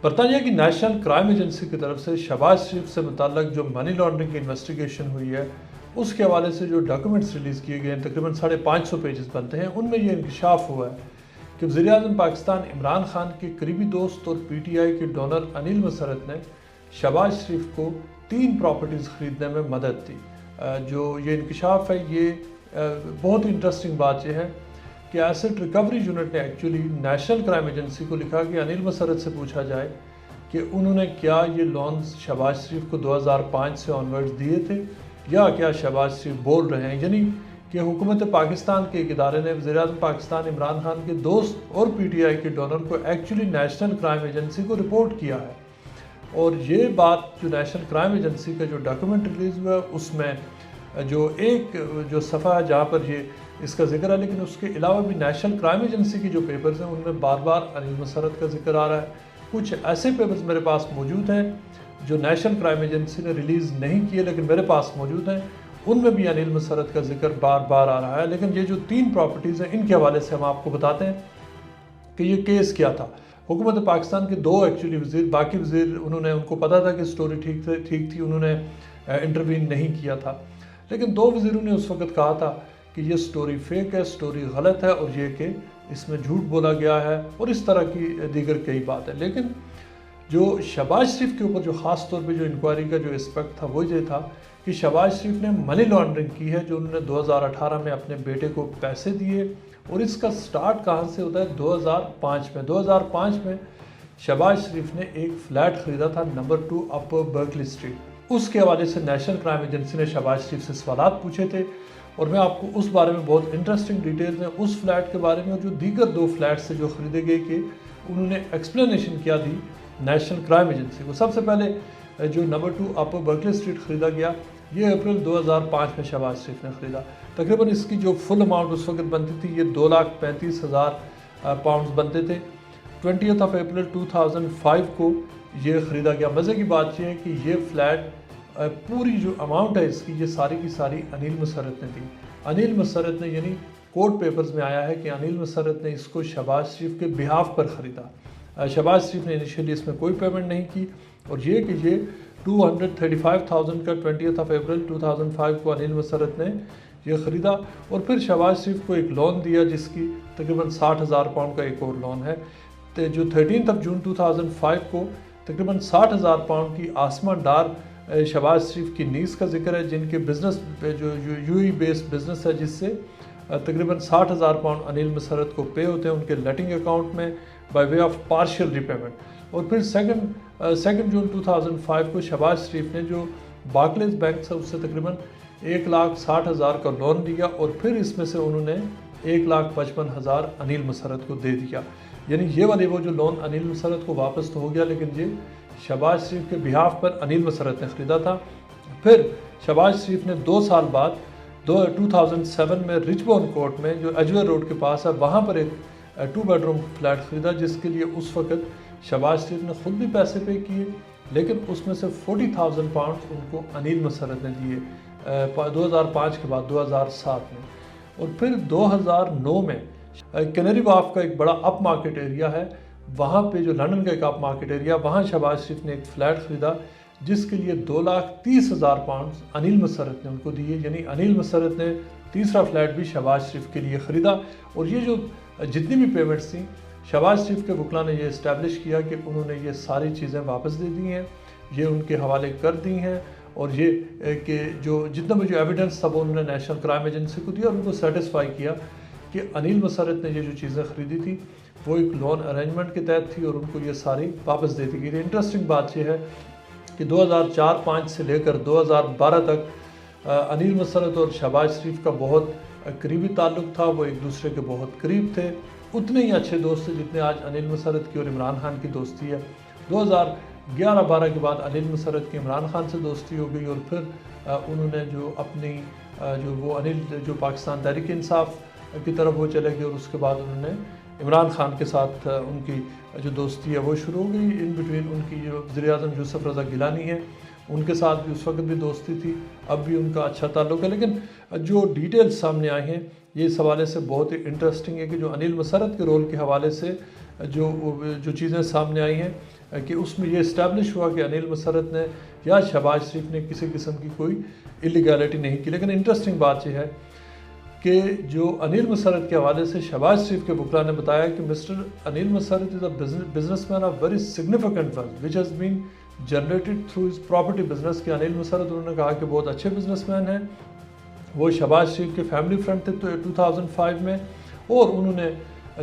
برطانیہ کی national crime agency کی طرف سے شہباز شریف سے متعلق جو منی لانڈرنگ کی انویسٹیگیشن ہوئی ہے اس کے حوالے سے جو ڈاکومنٹس ریلیز کیے گئے ہیں تقریباً 550 پیجز بنتے ہیں، ان میں یہ انکشاف ہوا ہے کہ وزیر اعظم پاکستان عمران خان کے قریبی دوست اور پی ٹی آئی کے ڈونر انیل مسرت نے شہباز شریف کو 3 پراپرٹیز خریدنے میں مدد دی۔ جو یہ انکشاف ہے، یہ بہت انٹرسٹنگ بات یہ ہے کہ ایسٹ ریکوری یونٹ نے ایکچولی نیشنل کرائم ایجنسی کو لکھا کہ انیل مسرت سے پوچھا جائے کہ انہوں نے کیا یہ لونز شہباز شریف کو 2005 سے آنورڈز دیے تھے یا کیا شہباز شریف بول رہے ہیں، یعنی کہ حکومت پاکستان کے ایک ادارے نے وزیر اعظم پاکستان عمران خان کے دوست اور پی ٹی آئی کے ڈونر کو ایکچولی نیشنل کرائم ایجنسی کو رپورٹ کیا ہے۔ اور یہ بات جو نیشنل کرائم ایجنسی کا جو ڈاکومنٹ ریلیز ہوا ہے اس میں جو ایک جو صفحہ ہے جہاں پر یہ اس کا ذکر ہے، لیکن اس کے علاوہ بھی نیشنل کرائم ایجنسی کی جو پیپرز ہیں ان میں بار بار انیل مسرت کا ذکر آ رہا ہے۔ کچھ ایسے پیپرز میرے پاس موجود ہیں جو نیشنل کرائم ایجنسی نے ریلیز نہیں کیے لیکن میرے پاس موجود ہیں، ان میں بھی انیل مسرت کا ذکر بار بار آ رہا ہے۔ لیکن یہ جو 3 پراپرٹیز ہیں ان کے حوالے سے ہم آپ کو بتاتے ہیں کہ یہ کیس کیا تھا۔ حکومت پاکستان کے 2 ایکچولی وزیر، باقی وزیر انہوں نے، ان کو پتا تھا کہ سٹوری ٹھیک تھی، انہوں نے انٹروین نہیں کیا تھا، لیکن 2 وزیروں نے اس وقت کہا تھا کہ یہ سٹوری فیک ہے، سٹوری غلط ہے، اور یہ کہ اس میں جھوٹ بولا گیا ہے اور اس طرح کی دیگر کئی باتیں۔ لیکن جو شہباز شریف کے اوپر جو خاص طور پہ جو انکوائری کا جو اسپیکٹ تھا وہ یہ تھا کہ شہباز شریف نے منی لانڈرنگ کی ہے، جو انہوں نے 2018 میں اپنے بیٹے کو پیسے دیے، اور اس کا سٹارٹ کہاں سے ہوتا ہے؟ 2005 میں 2005 میں شہباز شریف نے ایک فلیٹ خریدا تھا نمبر 2 اپر برکلی اسٹریٹ۔ اس کے حوالے سے نیشنل کرائم ایجنسی نے شہباز شریف سے سوالات پوچھے تھے، اور میں آپ کو اس بارے میں بہت انٹرسٹنگ ڈیٹیلز ہیں اس فلیٹ کے بارے میں، اور جو دیگر 2 فلیٹ سے جو خریدے گئے کہ انہوں نے ایکسپلینیشن کیا دی نیشنل کرائم ایجنسی کو۔ سب سے پہلے جو نمبر 2 اپر برکلی اسٹریٹ خریدا گیا، یہ اپریل 2005 میں شہباز شریف نے خریدا۔ تقریباً اس کی جو فل اماؤنٹ اس وقت بنتی تھی یہ 2,35,000 پاؤنڈز بنتے تھے۔ 20 اپریل 2005 کو یہ خریدا گیا۔ مزے کی بات یہ ہے کہ یہ فلیٹ پوری جو اماؤنٹ ہے اس کی، یہ ساری کی ساری انیل مسرت نے دی۔ انیل مسرت نے، یعنی کورٹ پیپرز میں آیا ہے کہ انیل مسرت نے اس کو شہباز شریف کے بہاف پر خریدا۔ شہباز شریف نے انیشیلی اس میں کوئی پیمنٹ نہیں کی، اور یہ کہ یہ 235,000 کا 20 اپریل 2005 کو انیل مسرت نے یہ خریدا، اور پھر شہباز شریف کو ایک لون دیا جس کی تقریباً 60,000 پاؤنڈ کا ایک اور لون ہے۔ جو 13 جون 2005 کو تقریباً 60,000 پاؤنڈ کی آسمان ڈار شہباز شریف کی نیز کا ذکر ہے، جن کے بزنس جو یو ای بیس بزنس ہے، جس سے تقریباً 60,000 پاؤنڈ انیل مسرت کو پے ہوتے ہیں ان کے لیٹنگ اکاؤنٹ میں by way of partial repayment. اور پھر 2 جون 2005 کو شہباز شریف نے جو بارکلیز بینک سے اس سے تقریباً 1,60,000 کا لون لیا، اور پھر اس میں سے انہوں نے 1,55,000 انیل مسرت کو دے دیا۔ یعنی یہ والے وہ جو لون انیل مسرت کو واپس تو ہو گیا، لیکن یہ شہباز شریف کے بہاف پر انیل مسرت نے خریدا تھا۔ پھر شہباز شریف نے 2 سال بعد 2007 میں رچ بورن کورٹ میں جو ایجویر روڈ کے پاس ہے وہاں پر ایک 2 بیڈ روم فلیٹ خریدا، جس کے لیے اس وقت شہباز شریف نے خود بھی پیسے پے کیے، لیکن اس میں سے 40,000 پاؤنڈ ان کو انیل مسرت نے دیے 2005 کے بعد 2007 میں۔ اور پھر 2009 میں کینری واف کا ایک بڑا اپ مارکیٹ ایریا ہے، وہاں پہ جو لندن کا ایک اپ مارکیٹ ایریا، وہاں شہباز شریف نے ایک فلیٹ خریدا جس کے لیے 2,30,000 پاؤنڈ انیل مسرت نے ان کو دیے۔ یعنی انیل مسرت نے تیسرا فلیٹ بھی شہباز شریف کے لیے خریدا، اور یہ جو جتنی بھی پیمنٹس تھیں شہباز شریف کے وکلا نے یہ اسٹیبلش کیا کہ انہوں نے یہ ساری چیزیں واپس دے دی ہیں، یہ ان کے حوالے کر دی ہیں، اور یہ کہ جو جتنا بھی جو ایویڈنس تھا وہ انہوں نے نیشنل کرائم ایجنسی کو دیا، اور ان کو سیٹسفائی کیا کہ انیل مسرت نے یہ جو چیزیں خریدی تھی وہ ایک لون ارینجمنٹ کے تحت تھی، اور ان کو یہ ساری واپس دے دی گئی۔ انٹرسٹنگ بات یہ ہے کہ 2004-05 سے لے کر 2012 تک انیل مسرت اور شہباز شریف کا بہت قریبی تعلق تھا، وہ ایک دوسرے کے بہت قریب تھے، اتنے ہی اچھے دوست تھے جتنے آج انیل مسرت کی اور عمران خان کی دوستی ہے۔ 2011-12 کے بعد انیل مسرت کی عمران خان سے دوستی ہو گئی، اور پھر انہوں نے جو اپنی جو وہ انیل جو پاکستان تحریک انصاف کی طرف وہ چلے گئے، اور اس کے بعد انہوں نے عمران خان کے ساتھ ان کی جو دوستی ہے وہ شروع ہو گئی۔ ان بٹوین ان کی جو وزیر اعظم یوسف رضا گیلانی ہیں ان کے ساتھ بھی اس وقت بھی دوستی تھی، اب بھی ان کا اچھا تعلق ہے۔ لیکن جو ڈیٹیلز سامنے آئی ہیں یہ اس حوالے سے بہت ہی انٹرسٹنگ ہے کہ جو انیل مسرت کے رول کے حوالے سے جو چیزیں سامنے آئی ہیں کہ اس میں یہ اسٹیبلش ہوا کہ انیل مسرت نے یا شہباز شریف نے کسی قسم کی کوئی اللیگیلٹی نہیں کی. لیکن انٹرسٹنگ بات یہ ہے کہ جو انیل مسرت کے حوالے سے شہباز شریف کے وکلاء نے بتایا کہ mister Anil Musarrat is a businessman of very significant wealth which has been generated through his property business. کہ انیل مسرت انہوں نے کہا کہ بہت اچھے بزنس مین ہیں, وہ شہباز شریف کے فیملی فرینڈ تھے 2005 میں, اور انہوں نے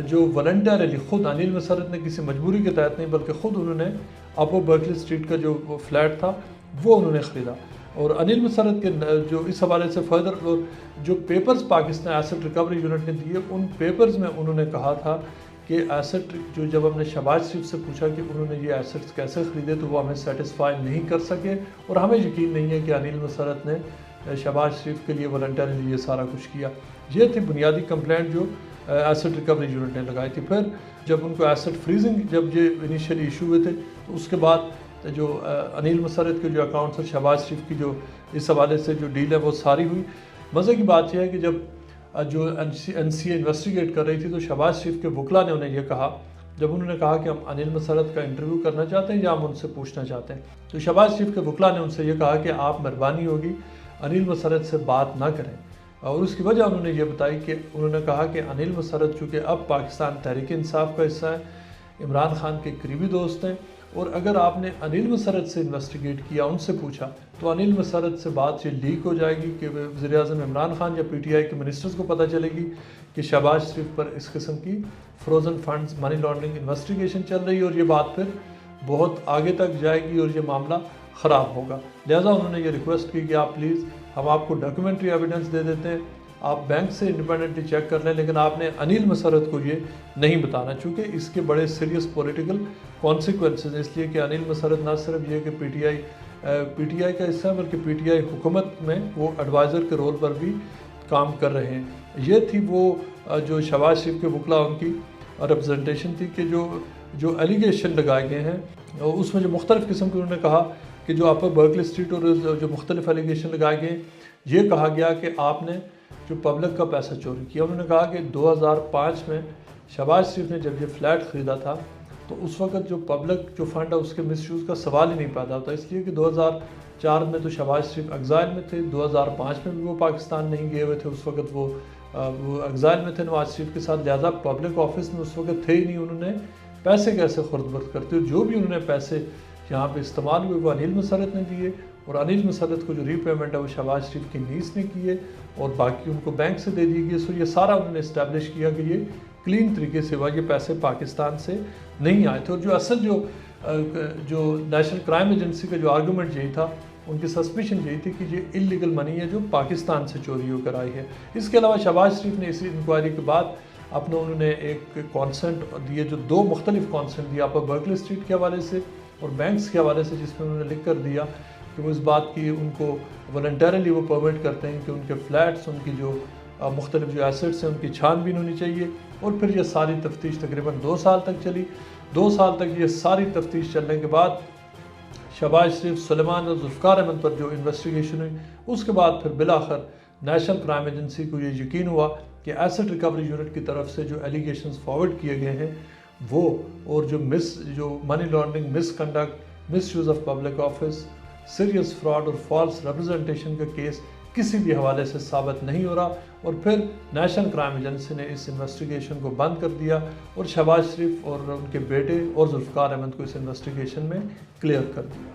جو والنٹرلی خود انیل مسرت نے کسی مجبوری کے تحت نہیں بلکہ خود انہوں نے اپر برکلی اسٹریٹ کا جو فلیٹ تھا وہ انہوں نے خریدا. اور انیل مسرت کے جو اس حوالے سے فردر جو papers Pakistan asset recovery unit نے دیے, ان پیپرز میں انہوں نے کہا تھا کہ ایسٹ جو جب ہم نے شہباز شریف سے پوچھا کہ انہوں نے یہ ایسٹس کیسے خریدے تو وہ ہمیں سیٹسفائی نہیں کر سکے, اور ہمیں یقین نہیں ہے کہ انیل مسرت نے شہباز شریف کے لیے والنٹرلی یہ سارا کچھ کیا. یہ تھی بنیادی کمپلینٹ جو ایسٹ ریکوری یونٹ نے لگائی تھی. پھر جب ان کو ایسٹ فریزنگ جب یہ انیشیلی ایشو ہوئے تھے تو اس کے بعد جو انیل مسرت کے جو اکاؤنٹس اور شہباز شریف کی جو اس حوالے سے جو ڈیل ہے وہ ساری ہوئی. مزے کی بات یہ ہے کہ جب جو این سی اے انویسٹیگیٹ کر رہی تھی تو شہباز شریف کے وکلاء نے انہیں یہ کہا, جب انہوں نے کہا کہ ہم انیل مسرت کا انٹرویو کرنا چاہتے ہیں یا ہم ان سے پوچھنا چاہتے ہیں, تو شہباز شریف کے وکلاء نے ان سے یہ کہا کہ آپ مہربانی ہوگی انیل مسرت سے بات نہ کریں. اور اس کی وجہ انہوں نے یہ بتائی کہ انہوں نے کہا کہ انیل مسرت چونکہ اب پاکستان تحریک انصاف کا حصہ ہے, عمران خان کے قریبی دوست ہیں, اور اگر آپ نے انیل مسرت سے انویسٹیگیٹ کیا, ان سے پوچھا, تو انیل مسرت سے بات یہ لیک ہو جائے گی کہ وزیر اعظم عمران خان یا پی ٹی آئی کے منسٹرز کو پتہ چلے گی کہ شہباز شریف پر اس قسم کی frozen funds money laundering investigation چل رہی ہے, اور یہ بات پھر بہت آگے تک جائے گی اور یہ معاملہ خراب ہوگا. لہٰذا انہوں نے یہ ریکویسٹ کی کہ آپ پلیز ہم آپ کو ڈاکیومنٹری ایویڈنس دے دیتے ہیں, آپ بینک سے انڈیپینڈنٹلی چیک کر لیں, لیکن آپ نے انیل مسرت کو یہ نہیں بتانا چونکہ اس کے بڑے سیریس پولیٹیکل کانسیکوینسز ہیں. اس لیے کہ انیل مسرت نہ صرف یہ کہ پی ٹی آئی کا حصہ ہے بلکہ پی ٹی آئی حکومت میں وہ ایڈوائزر کے رول پر بھی کام کر رہے ہیں. یہ تھی وہ جو شہباز شریف کے وکلاء ان کی ریپرزنٹیشن تھی کہ جو ایلیگیشن لگائے گئے ہیں, اس میں جو مختلف قسم کے انہوں نے کہا کہ جو اپر برکلی اسٹریٹ اور جو مختلف ایلیگیشن لگائے گئے, یہ کہا گیا کہ آپ نے جو پبلک کا پیسہ چوری کیا. انہوں نے کہا کہ 2005 میں شہباز شریف نے جب یہ فلیٹ خریدا تھا تو اس وقت جو پبلک جو فنڈ ہے اس کے مس یوز کا سوال ہی نہیں پیدا ہوتا, اس لیے کہ 2004 میں تو شہباز شریف ایگزائل میں تھے, 2005 میں بھی وہ پاکستان نہیں گئے ہوئے تھے, اس وقت وہ ایگزائل میں تھے نواز شریف کے ساتھ, لہٰذا پبلک آفس میں اس وقت تھے ہی نہیں. انہوں نے پیسے کیسے خرد برد کرتے, جو بھی انہوں نے پیسے یہاں پہ استعمال ہوئے وہ انیل مسرت نے دیے, اور انیل مسرت کو جو ری پیمنٹ ہے وہ شہباز شریف کی نیس نے کی ہے, اور باقی ان کو بینک سے دے دی گئی. سو یہ سارا انہوں نے اسٹیبلش کیا کہ یہ کلین طریقے سے ہوا, یہ پیسے پاکستان سے نہیں آئے تھے. اور جو اصل جو نیشنل کرائم ایجنسی کا جو آرگومنٹ یہی تھا, ان کی سسپیشن یہی تھی کہ یہ انلیگل منی ہے جو پاکستان سے چوری ہو کر آئی ہے. اس کے علاوہ شہباز شریف نے اسی انکوائری کے بعد انہوں نے ایک کانسنٹ دیے, جو 2 مختلف کانسنٹ دیا اپر برکلی اسٹریٹ کے حوالے سے اور بینکس کے حوالے سے, جس میں انہوں نے لکھ کر دیا کہ وہ اس بات کی ان کو والنٹرلی وہ پرمٹ کرتے ہیں کہ ان کے فلیٹس, ان کی جو مختلف جو ایسٹس ہیں ان کی چھان بین ہونی چاہیے. اور پھر یہ ساری تفتیش تقریباً 2 سال تک چلی. 2 سال تک یہ ساری تفتیش چلنے کے بعد شہباز شریف, سلیمان اور ذوالفقار احمد پر جو انویسٹیگیشن ہوئی, اس کے بعد پھر بالآخر نیشنل کرائم ایجنسی کو یہ یقین ہوا کہ ایسٹ ریکوری یونٹ کی طرف سے جو ایلیگیشنز فارورڈ کیے گئے ہیں وہ, اور جو money laundering, miss conduct, miss use of public office, serious fraud اور فالس ریپرزنٹیشن کا کیس کسی بھی حوالے سے ثابت نہیں ہو رہا. اور پھر نیشنل کرائم ایجنسی نے اس انویسٹیگیشن کو بند کر دیا اور شہباز شریف اور ان کے بیٹے اور ذوالفقار احمد کو اس انویسٹیگیشن میں کلیئر کر دیا.